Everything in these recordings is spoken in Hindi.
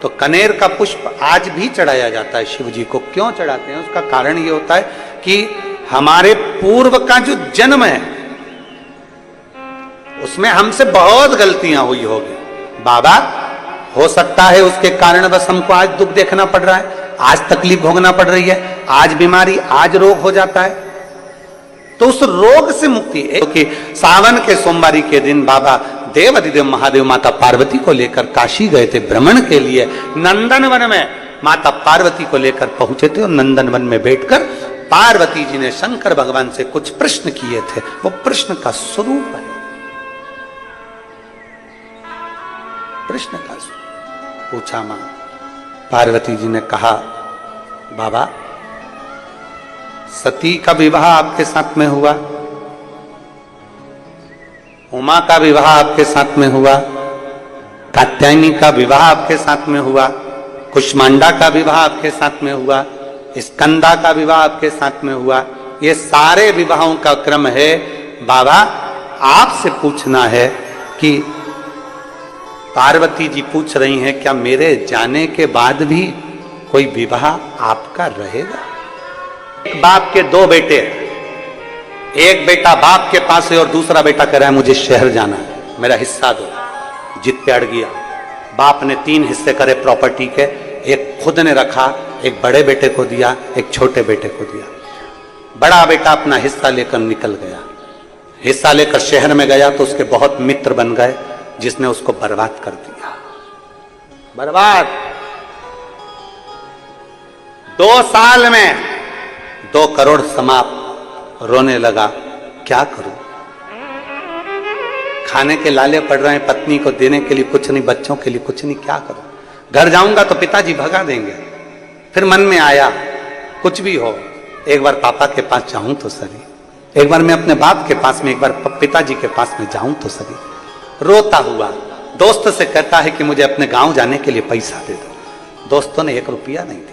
तो कनेर का पुष्प आज भी चढ़ाया जाता है शिव जी को। क्यों चढ़ाते हैं? उसका कारण ये होता है कि हमारे पूर्व का जो जन्म है उसमें हमसे बहुत गलतियां हुई होगी बाबा, हो सकता है उसके कारण बस हमको आज दुख देखना पड़ रहा है, आज तकलीफ भोगना पड़ रही है, आज बीमारी, आज रोग हो जाता है। तो उस रोग से मुक्ति क्योंकि सावन के सोमवारी के दिन बाबा देवाधिदेव महादेव माता पार्वती को लेकर काशी गए थे भ्रमण के लिए। नंदनवन में माता पार्वती को लेकर पहुंचे थे और नंदनवन में बैठकर पार्वती जी ने शंकर भगवान से कुछ प्रश्न किए थे। वो प्रश्न का स्वरूप है, प्रश्न का स्वरूप पूछा। मां पार्वती जी ने कहा, बाबा सती का विवाह आपके साथ में हुआ, उमा का विवाह आपके साथ में हुआ, कात्यायनी का विवाह आपके साथ में हुआ, कुष्मांडा का विवाह आपके साथ में हुआ, स्कंदा का विवाह आपके साथ में हुआ। ये सारे विवाहों का क्रम है। बाबा आपसे पूछना है कि पार्वती जी पूछ रही हैं क्या मेरे जाने के बाद भी कोई विवाह आपका रहेगा? एक बाप के दो बेटे, एक बेटा बाप के पास है और दूसरा बेटा कह रहा है मुझे शहर जाना है, मेरा हिस्सा दो। जिद पे अड़ गया। बाप ने 3 हिस्से करे प्रॉपर्टी के, एक खुद ने रखा, एक बड़े बेटे को दिया, एक छोटे बेटे को दिया। बड़ा बेटा अपना हिस्सा लेकर निकल गया। हिस्सा लेकर शहर में गया तो उसके बहुत मित्र बन गए जिसने उसको बर्बाद कर दिया। बर्बाद। 2 साल में 2 करोड़ समाप्त। रोने लगा, क्या करूं? खाने के लाले पड़ रहे हैं, पत्नी को देने के लिए कुछ नहीं, बच्चों के लिए कुछ नहीं, क्या करूं? घर जाऊंगा तो पिताजी भगा देंगे। फिर मन में आया कुछ भी हो एक बार पापा के पास जाऊं तो सही, एक बार मैं अपने बाप के पास में, एक बार पिताजी के पास में जाऊं तो सही। रोता हुआ दोस्त से कहता है कि मुझे अपने गांव जाने के लिए पैसा दे दो। दोस्तों ने 1 रुपया नहीं दिया।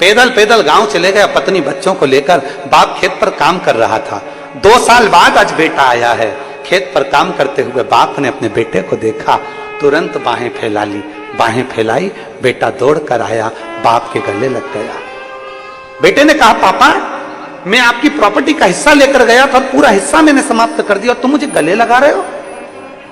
पैदल पैदल गांव चले गया पत्नी बच्चों को लेकर। बाप खेत पर काम कर रहा था। 2 साल बाद आज बेटा आया है। खेत पर काम करते हुए बाप ने अपने बेटे को देखा, तुरंत बाहें फैला ली। बाहें फैलाई, बेटा दौड़ कर आया, बाप के गले लग गया। बेटे ने कहा, पापा मैं आपकी प्रॉपर्टी का हिस्सा लेकर गया था, पूरा हिस्सा मैंने समाप्त कर दिया और तुम मुझे गले लगा रहे हो।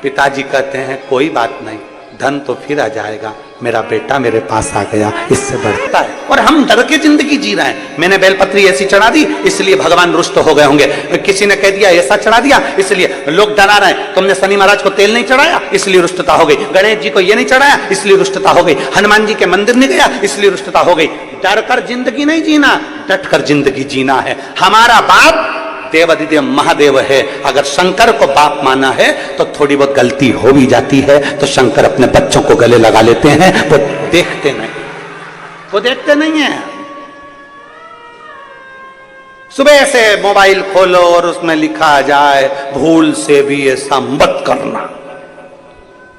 पिताजी कहते हैं कोई बात नहीं, धन तो फिर आ जाएगा, मेरा बेटा मेरे पास आ गया, इससे बढ़ता है। और हम डर के जिंदगी जी रहे हैं। मैंने बेलपत्री ऐसी चढ़ा दी इसलिए भगवान रुष्ट हो गए होंगे, किसी ने कह दिया ऐसा चढ़ा दिया इसलिए लोग डरा रहे हैं, तुमने शनि महाराज को तेल नहीं चढ़ाया इसलिए रुष्टता हो गई, गणेश जी को ये नहीं चढ़ाया इसलिए रुष्टता हो गई, हनुमान जी के मंदिर नहीं गया इसलिए रुष्टता हो गई। डर कर जिंदगी नहीं जीना, डट कर जिंदगी जीना है। हमारा बाप देवाधिदेव महादेव है। अगर शंकर को बाप माना है तो थोड़ी बहुत गलती हो भी जाती है तो शंकर अपने बच्चों को गले लगा लेते हैं। वो देखते नहीं, वो देखते नहीं है। सुबह से मोबाइल खोलो और उसमें लिखा जाए भूल से भी ऐसा मत करना।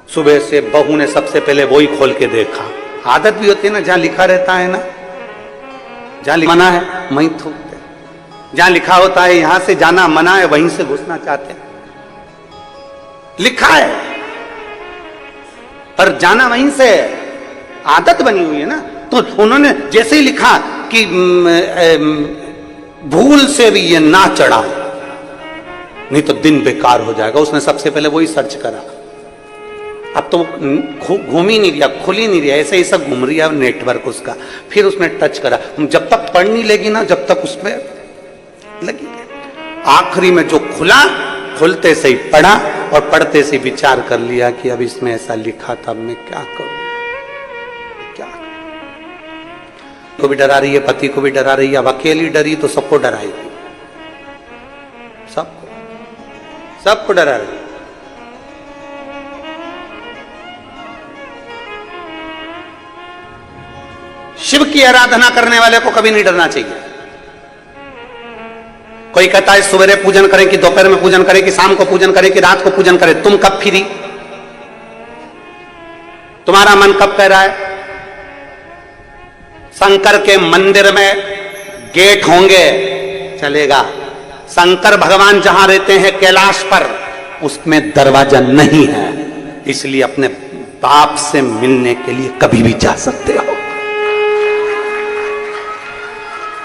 सुबह से बहू ने सबसे पहले वही खोल के देखा। आदत भी होती है ना, जहां लिखा रहता है ना, जहां मना है वहीं थूकते, जहां लिखा होता है यहां से जाना मना है वहीं से घुसना चाहते हैं। लिखा है पर जाना वहीं से, आदत बनी हुई है ना। तो उन्होंने जैसे ही लिखा कि भूल से भी ये ना चढ़ा नहीं तो दिन बेकार हो जाएगा, उसने सबसे पहले वही सर्च करा। अब तो घूम ही नहीं रहा, खुल ही नहीं रहा, ऐसे ही सब घूम रही है नेटवर्क उसका। फिर उसने टच करा, जब तक पढ़ नहीं लेगी ना जब तक उसमें लगी। आखिरी में जो खुला, खुलते से ही पढ़ा और पढ़ते से विचार कर लिया कि अब इसमें ऐसा लिखा था, मैं क्या करूं, क्या को भी डरा रही है, पति को भी डरा रही है। अब अकेली डरी तो सबको डराएगी, सबको डरा रही। शिव की आराधना करने वाले को कभी नहीं डरना चाहिए। कोई कहता है सवेरे पूजन करें कि दोपहर में पूजन करें कि शाम को पूजन करें कि रात को पूजन करें, तुम कब फ्री, तुम्हारा मन कब कह रहा है? शंकर के मंदिर में गेट होंगे चलेगा, शंकर भगवान जहां रहते हैं कैलाश पर उसमें दरवाजा नहीं है, इसलिए अपने बाप से मिलने के लिए कभी भी जा सकते हो,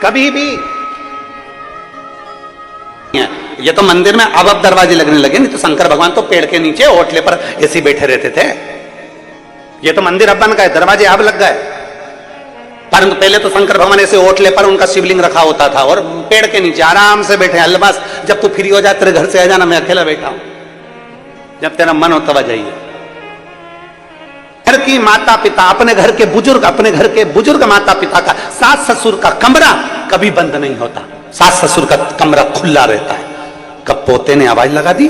कभी भी। ये तो मंदिर में अब दरवाजे लगने लगे, नहीं तो शंकर भगवान तो पेड़ के नीचे ओटले पर ऐसे बैठे रहते थे। ये तो मंदिर अब बन गए, दरवाजे अब लग गए, परंतु पहले तो शंकर भगवान ऐसे ओटले पर उनका शिवलिंग रखा होता था और पेड़ के नीचे आराम से बैठे। अल्लाह जब तू फ्री हो जाए तेरे घर से आ जाना, मैं अकेला बैठा हूं, जब तेरा मन हो तब आ जाइए। घर की माता पिता, अपने घर के बुजुर्ग माता पिता का, सास ससुर का कमरा कभी बंद नहीं होता, सास ससुर का कमरा खुला रहता है। कब पोते ने आवाज लगा दी,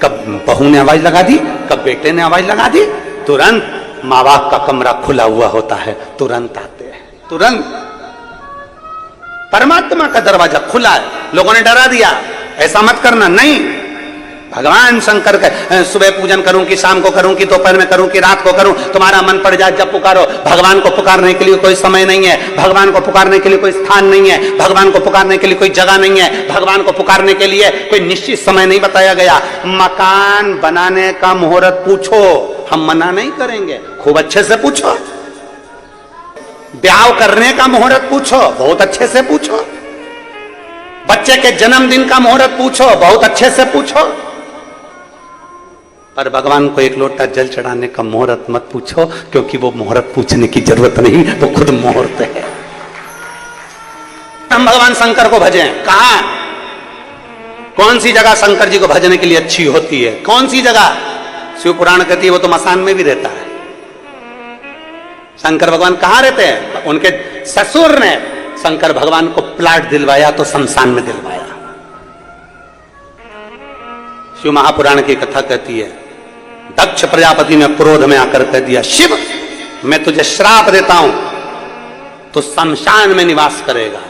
कब बहू ने आवाज लगा दी, कब बेटे ने आवाज लगा दी, तुरंत माँ बाप का कमरा खुला हुआ होता है, तुरंत आते हैं, तुरंत। परमात्मा का दरवाजा खुला है। लोगों ने डरा दिया, ऐसा मत करना, नहीं। भगवान शंकर का सुबह पूजन करूं कि शाम को करूं कि दोपहर में करूं कि रात को करूं, तुम्हारा मन पड़ जाए जब पुकारो। भगवान को पुकारने के लिए कोई समय नहीं है, भगवान को पुकारने के लिए कोई स्थान नहीं है, भगवान को पुकारने के लिए कोई जगह नहीं है, भगवान को पुकारने के लिए कोई निश्चित समय नहीं बताया गया। मकान बनाने का मुहूर्त पूछो, हम मना नहीं करेंगे, खूब अच्छे से पूछो। ब्याह करने का मुहूर्त पूछो, बहुत अच्छे से पूछो। बच्चे के जन्मदिन का मुहूर्त पूछो, बहुत अच्छे से पूछो। पर भगवान को एक लोटा जल चढ़ाने का मुहूर्त मत पूछो, क्योंकि वो मुहूर्त पूछने की जरूरत नहीं, वो खुद मुहूर्त है। हम भगवान शंकर को भजें, कहां, कौन सी जगह शंकर जी को भजने के लिए अच्छी होती है, कौन सी जगह? शिव पुराण कहती है वो तो मसान में भी रहता है। शंकर भगवान कहां रहते हैं? उनके ससुर ने शंकर भगवान को प्लाट दिलवाया तो शमशान में दिलवाया। शिव महापुराण की कथा कहती है, दक्ष प्रजापति ने क्रोध में आकर कह दिया, शिव मैं तुझे श्राप देता हूं, तो शमशान में निवास करेगा।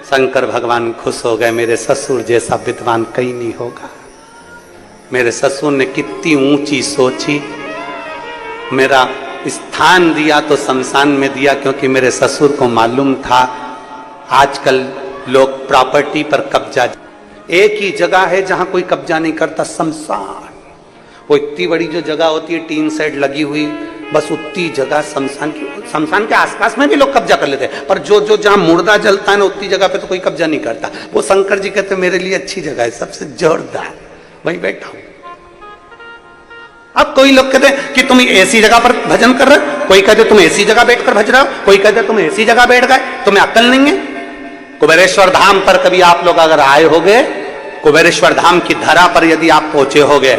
शंकर भगवान खुश हो गए, मेरे ससुर जैसा विद्वान कहीं नहीं होगा। मेरे ससुर ने कितनी ऊंची सोची, मेरा स्थान दिया तो शमशान में दिया, क्योंकि मेरे ससुर को मालूम था आजकल लोग प्रॉपर्टी पर कब्जा, एक ही जगह है जहां कोई कब्जा नहीं करता, शमशान। वो इतनी बड़ी जो जगह होती है टीन सेट लगी हुई, बस उतनी जगह शमशान के आसपास में भी लोग कब्जा कर लेते हैं, पर जो जहां मुर्दा जलता है ना उतनी जगह पे तो कोई कब्जा नहीं करता। वो शंकर जी कहते मेरे लिए अच्छी जगह है, सबसे जोरदार, वहीं बैठा हूं। अब कोई लोग कहते हैं कि तुम ऐसी जगह पर भजन कर रहे हो, कोई कहते तुम ऐसी जगह बैठकर भज रहे हो, कोई कहते तुम ऐसी जगह बैठ गए, तुम्हें अक्ल नहीं है। कुबेरेश्वर धाम पर कभी आप लोग अगर आए होगे, कुबेरेश्वर धाम की धरा पर यदि आप पहुंचे होगे,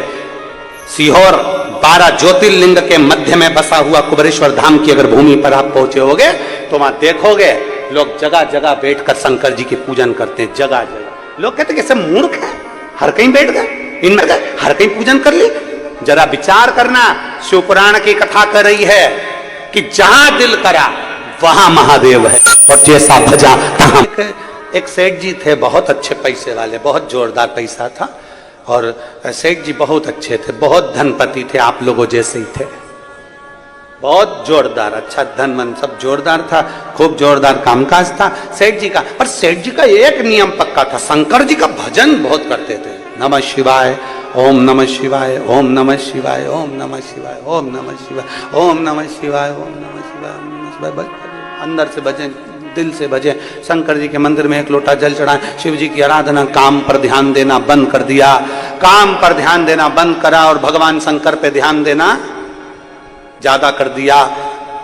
सीहोर 12 ज्योतिर्लिंग के मध्य में बसा हुआ कुबेरेश्वर धाम की अगर भूमि पर आप पहुंचे होगे, तो वहां देखोगे लोग जगह जगह बैठकर शंकर जी की पूजन करते हैं, जगह जगह। लोग कहते कैसे मूर्ख है, हर कहीं बैठ गए, इनमें गए, हर कहीं पूजन कर ली। जरा विचार करना, शिव पुराण की कथा कर रही है कि जहां दिल करा वहां महादेव है, और जैसा भजा तहां। एक सेठ जी थे, बहुत अच्छे पैसे वाले, बहुत जोरदार पैसा था, और सेठ जी बहुत अच्छे थे, बहुत धनपति थे, आप लोगों जैसे ही थे, बहुत जोरदार, अच्छा धन मन सब जोरदार था, खूब जोरदार कामकाज था सेठ जी का। पर सेठ जी का एक नियम पक्का था, शंकर जी का भजन बहुत करते थे। नमः शिवाय, ओम नमः शिवाय, ओम नमः शिवाय, ओम नमः शिवाय, ओम नमः शिवाय, ओम नमः शिवाय, ओम नमः शिवाय, ओम नमः शिवाय। अंदर से भजन, दिल से भजे। शंकर जी के मंदिर में एक लोटा जल चढ़ाए, शिव जी की आराधना। काम पर ध्यान देना बंद कर दिया, काम पर ध्यान देना बंद करा और भगवान शंकर पे ध्यान देना ज्यादा कर दिया।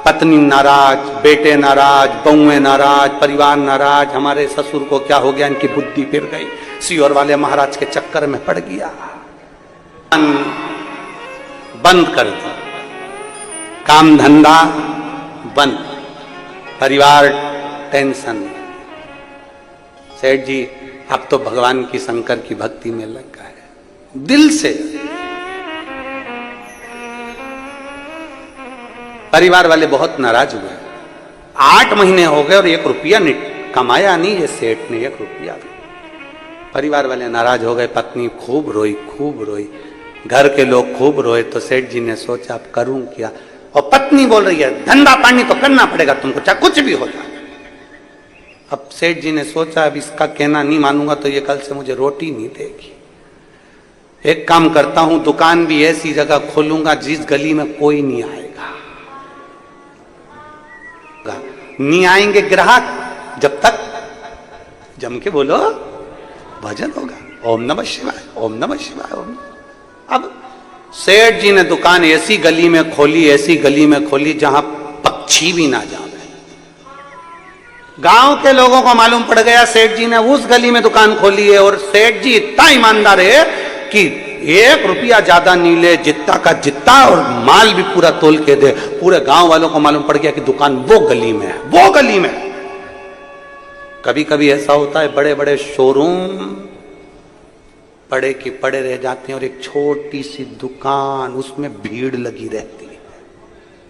पत्नी नाराज, बेटे नाराज, बहुएं नाराज, परिवार नाराज, हमारे ससुर को क्या हो गया, इनकी बुद्धि फिर गई, सीहोर वाले महाराज के चक्कर में पड़ गया। बंद कर दिया, काम धंधा बंद, परिवार टेंशन। सेठ जी अब तो भगवान की शंकर की भक्ति में लग गए दिल से। परिवार वाले बहुत नाराज हुए, 8 महीने हो गए और 1 रुपया कमाया नहीं ये सेठ ने, 1 रुपया भी। परिवार वाले नाराज हो गए, पत्नी खूब रोई, खूब रोई, घर के लोग खूब रोए। तो सेठ जी ने सोचा अब करूं क्या, और पत्नी बोल रही है धंधा पानी तो करना पड़ेगा तुमको, चाहे कुछ भी हो जाए। अब सेठ जी ने सोचा अब इसका कहना नहीं मानूंगा तो ये कल से मुझे रोटी नहीं देगी। एक काम करता हूं, दुकान भी ऐसी जगह खोलूंगा जिस गली में कोई नहीं आएगा, नहीं आएंगे ग्राहक जब तक जम के बोलो भजन होगा। ओम नमः शिवाय, ओम नमः शिवाय, ओम। अब सेठ जी ने दुकान ऐसी गली में खोली, ऐसी गली में खोली जहां पक्षी भी ना जावे। गांव के लोगों को मालूम पड़ गया सेठ जी ने उस गली में दुकान खोली है, और सेठ जी इतना ईमानदार है कि 1 रुपया ज्यादा नहीं ले, जितना का जितना, और माल भी पूरा तोल के दे। पूरे गांव वालों को मालूम पड़ गया कि दुकान वो गली में है, वो गली में। कभी कभी ऐसा होता है बड़े बड़े शोरूम पड़े की पड़े रह जाते हैं, और एक छोटी सी दुकान उसमें भीड़ लगी रहती है।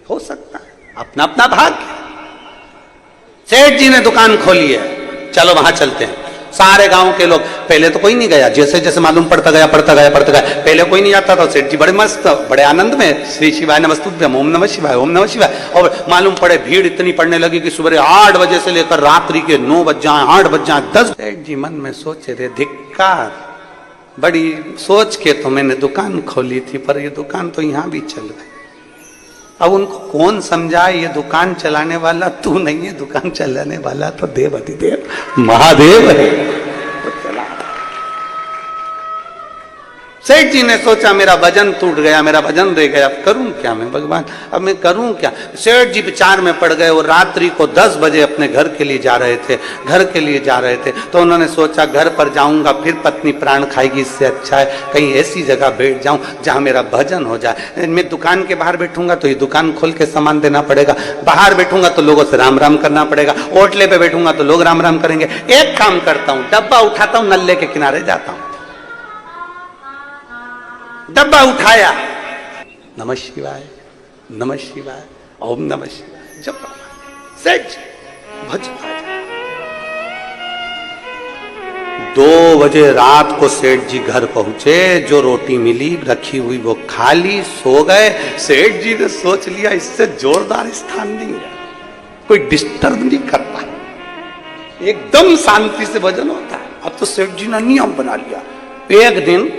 हो सकता है, अपना अपना भाग्य। सेठ जी ने दुकान खोली है, चलो वहां चलते हैं। सारे गांव के लोग, पहले तो कोई नहीं गया, जैसे जैसे मालूम पड़ता गया पड़ता गया पड़ता गया, पहले कोई नहीं जाता था। सेठ जी बड़े मस्त, बड़े आनंद में, श्री शिवाय नमस्तुभ्यम, ओम नमः शिवाय, ओम नमः शिवाय। और मालूम पड़े भीड़ इतनी पड़ने लगी कि सुबह 8 बजे से लेकर रात्रि के 9 बज जाए, 8 बज जाए, 10। सेठ जी मन में सोचे थे, धिक्कार, बड़ी सोच के तो मैंने दुकान खोली थी, पर ये दुकान तो यहां भी चल गई। अब उनको कौन समझाए, ये दुकान चलाने वाला तू नहीं है, दुकान चलाने वाला तो देव अधिदेव महादेव है। सेठ जी ने सोचा मेरा वजन टूट गया, मेरा वजन रह गया, अब करूं क्या मैं भगवान, अब मैं करूं क्या। सेठ जी विचार में पड़ गए। वो रात्रि को 10 बजे अपने घर के लिए जा रहे थे, घर के लिए जा रहे थे। तो उन्होंने सोचा घर पर जाऊंगा फिर पत्नी प्राण खाएगी, इससे अच्छा है कहीं ऐसी जगह बैठ जाऊं जहां मेरा भजन हो जाए। मैं दुकान के बाहर बैठूंगा तो ये दुकान खोल के सामान देना पड़ेगा, बाहर बैठूंगा तो लोगों से राम राम करना पड़ेगा, होटले पे बैठूंगा तो लोग राम राम करेंगे। एक काम करता हूं, डब्बा उठाता हूं, नल्ले के किनारे जाता हूं। डब्बा उठाया, नमः शिवाय, नमः शिवाय, ओम नमः शिवाय, जब सेठ भजन। 2 बजे रात को सेठ जी घर पहुंचे, जो रोटी मिली रखी हुई वो खा ली, सो गए। सेठ जी ने सोच लिया इससे जोरदार स्थान नहीं है, कोई डिस्टर्ब नहीं करता, एकदम शांति से भजन होता है। अब तो सेठ जी ने नियम बना लिया। एक दिन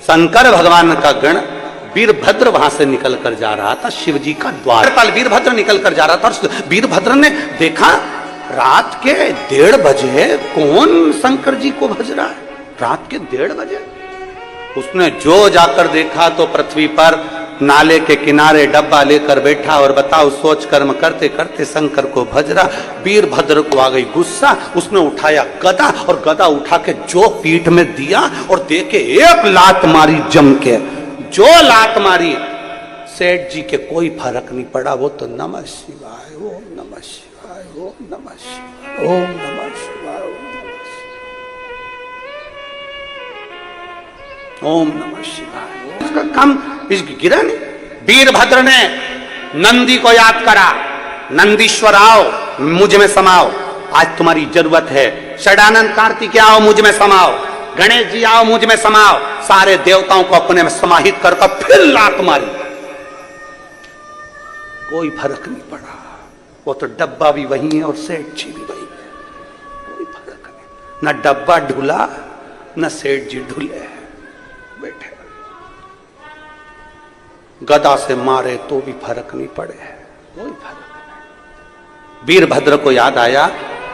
शंकर भगवान का गण वीरभद्र वहां से निकल कर जा रहा था, शिव जी का द्वारपाल वीरभद्र निकल कर जा रहा था, और वीरभद्र ने देखा रात के 1:30 बजे कौन शंकर जी को भज रहा है, रात के 1:30 बजे। उसने जो जाकर देखा तो पृथ्वी पर नाले के किनारे डब्बा लेकर बैठा, और बताओ सोच कर्म करते करते शंकर को भज रहा। वीरभद्र को आ गई गुस्सा, उसने उठाया गदा, और गदा उठा के जो पीठ में दिया, और देके एक लात मारी जम के। जो लात मारी सेठ जी के कोई फर्क नहीं पड़ा, वो तो नमः शिवाय, ओम नमः शिवाय, ओम नमः शिवाय, ओम नमः शिवाय, ओम नमः शिवाय। उसका काम गिरा नहीं। वीरभद्र ने नंदी को याद करा, नंदीश्वर आओ मुझ में समाओ, आज तुम्हारी जरूरत है। षडानंद कार्तिक आओ मुझ में समाओ, गणेश जी आओ मुझ में समाओ। सारे देवताओं को अपने में समाहित कर फिर लात मारी, कोई फर्क नहीं पड़ा। वो तो डब्बा भी वही है और सेठ जी भी वही है, कोई फर्क नहीं। न डब्बा ढुला न सेठ जी ढुले, बैठे गदा से मारे तो भी फर्क नहीं पड़े, कोई फर्क नहीं। वीरभद्र को याद आया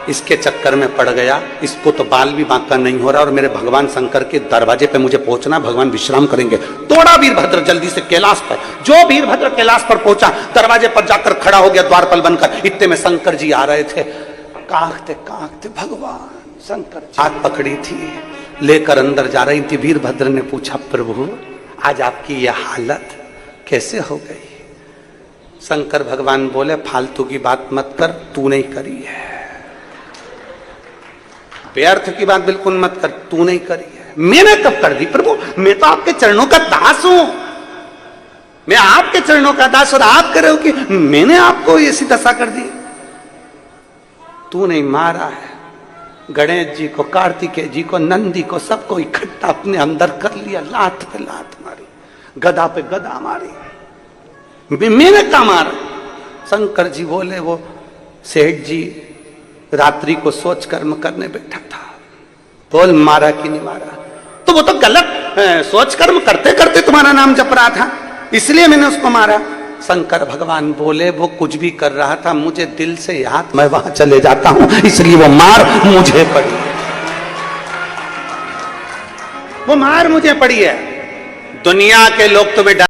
इसके चक्कर में पड़ गया, इसको तो बाल भी बांका नहीं हो रहा, और मेरे भगवान शंकर के दरवाजे पे मुझे पहुंचना, भगवान विश्राम करेंगे। दौड़ा वीरभद्र जल्दी से कैलाश पर। जो वीरभद्र कैलाश पर पहुंचा, दरवाजे पर जाकर खड़ा हो गया द्वारपाल बनकर। इतने में शंकर जी आ रहे थे, कांखते भगवान शंकर जी हाथ पकड़ी थी, लेकर अंदर जा रही थी। वीरभद्र ने पूछा प्रभु आज आपकी यह हालत कैसे हो गई? शंकर भगवान बोले फालतू की बात मत कर, तू नहीं करी है, व्यर्थ की बात बिल्कुल मत कर, तू नहीं करी है। मैंने कब कर दी प्रभु? मैं तो आपके चरणों का दास हूं, मैं आपके चरणों का दास, और आप कह रहे हो कि मैंने आपको ऐसी दशा कर दी। तू नहीं मारा है, गणेश जी को, कार्तिकेय जी को, नंदी को, सबको इकट्ठा अपने अंदर कर लिया, लात पे लात मारी, गदा पे गदा मारी, मैंने क्या मारा? शंकर जी बोले वो सेठ जी रात्रि को सोच कर्म करने बैठा था, बोल मारा कि नहीं मारा? तो वो तो गलत सोच कर्म करते करते तुम्हारा नाम जप रहा था, इसलिए मैंने उसको मारा। शंकर भगवान बोले वो कुछ भी कर रहा था मुझे दिल से याद, मैं वहां चले जाता हूं, इसलिए वो मार मुझे पड़ी, वो मार मुझे पड़ी है। दुनिया के लोग तुम्हें